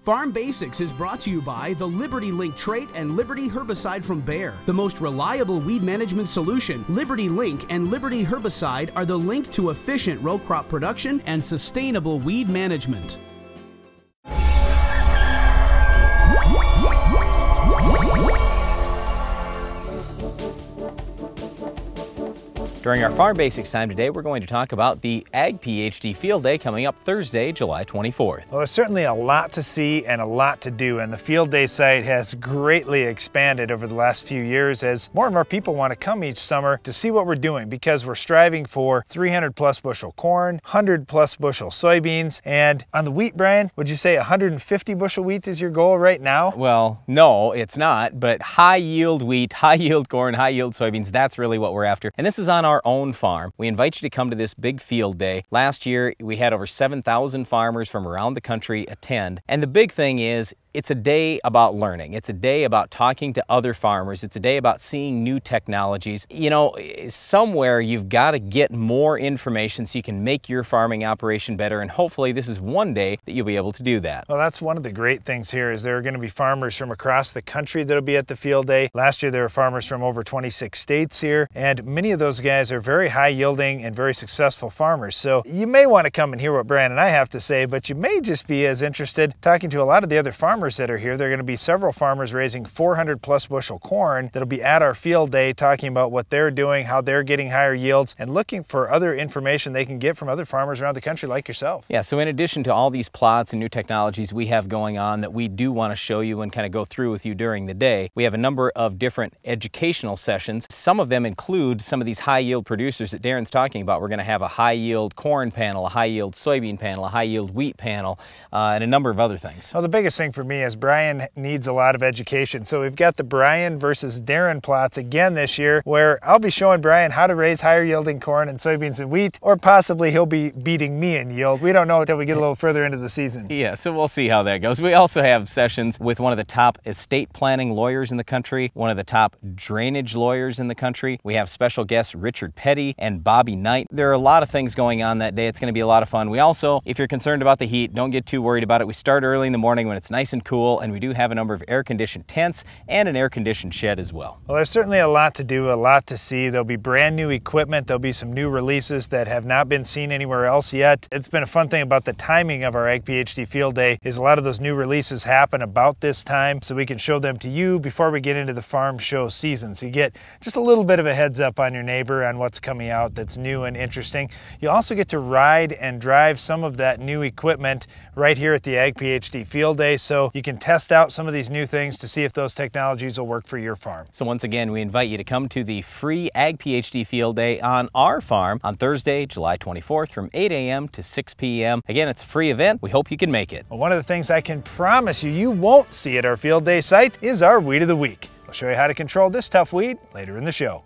Farm Basics is brought to you by the Liberty Link trait and Liberty herbicide from Bayer. The most reliable weed management solution, Liberty Link and Liberty herbicide are the link to efficient row crop production and sustainable weed management. During our Farm Basics time today, we're going to talk about the Ag PhD Field Day coming up Thursday, July 24th. Well, there's certainly a lot to see and a lot to do, and the Field Day site has greatly expanded over the last few years as more and more people want to come each summer to see what we're doing, because we're striving for 300 plus bushel corn, 100 plus bushel soybeans, and on the wheat, Brian, would you say 150 bushel wheat is your goal right now? Well, no, it's not, but high yield wheat, high yield corn, high yield soybeans, that's really what we're after. And this is on our own farm. We invite you to come to this big field day. Last year, we had over 7,000 farmers from around the country attend. And the big thing is, it's a day about learning. It's a day about talking to other farmers. It's a day about seeing new technologies. You know, somewhere you've got to get more information so you can make your farming operation better, and hopefully this is one day that you'll be able to do that. Well, that's one of the great things here is there are going to be farmers from across the country that'll be at the field day. Last year there were farmers from over 26 states here, and many of those guys are very high yielding and very successful farmers. So you may want to come and hear what Brian and I have to say, but you may just be as interested talking to a lot of the other farmers that are here. There are going to be several farmers raising 400 plus bushel corn that'll be at our field day talking about what they're doing, how they're getting higher yields, and looking for other information they can get from other farmers around the country like yourself. Yeah, so in addition to all these plots and new technologies we have going on that we do want to show you and kind of go through with you during the day, we have a number of different educational sessions. Some of them include some of these high yield producers that Darren's talking about. We're going to have a high yield corn panel, a high yield soybean panel, a high yield wheat panel, and a number of other things. Well, the biggest thing for me is Brian needs a lot of education. So we've got the Brian versus Darren plots again this year, where I'll be showing Brian how to raise higher yielding corn and soybeans and wheat, or possibly he'll be beating me in yield. We don't know until we get a little further into the season. Yeah, so we'll see how that goes. We also have sessions with one of the top estate planning lawyers in the country, one of the top drainage lawyers in the country. We have special guests Richard Petty and Bobby Knight. There are a lot of things going on that day. It's going to be a lot of fun. We also, if you're concerned about the heat, don't get too worried about it. We start early in the morning when it's nice and cool, and we do have a number of air-conditioned tents and an air-conditioned shed as well. Well, there's certainly a lot to do, a lot to see. There'll be brand new equipment. There'll be some new releases that have not been seen anywhere else yet. It's been a fun thing about the timing of our Ag PhD Field Day is a lot of those new releases happen about this time, so we can show them to you before we get into the farm show season. So you get just a little bit of a heads up on your neighbor on what's coming out that's new and interesting. You also get to ride and drive some of that new equipment right here at the Ag PhD Field Day, so you can test out some of these new things to see if those technologies will work for your farm. So once again, we invite you to come to the free Ag PhD Field Day on our farm on Thursday, July 24th from 8 a.m. to 6 p.m. Again, it's a free event. We hope you can make it. Well, one of the things I can promise you won't see at our Field Day site is our Weed of the Week. We'll show you how to control this tough weed later in the show.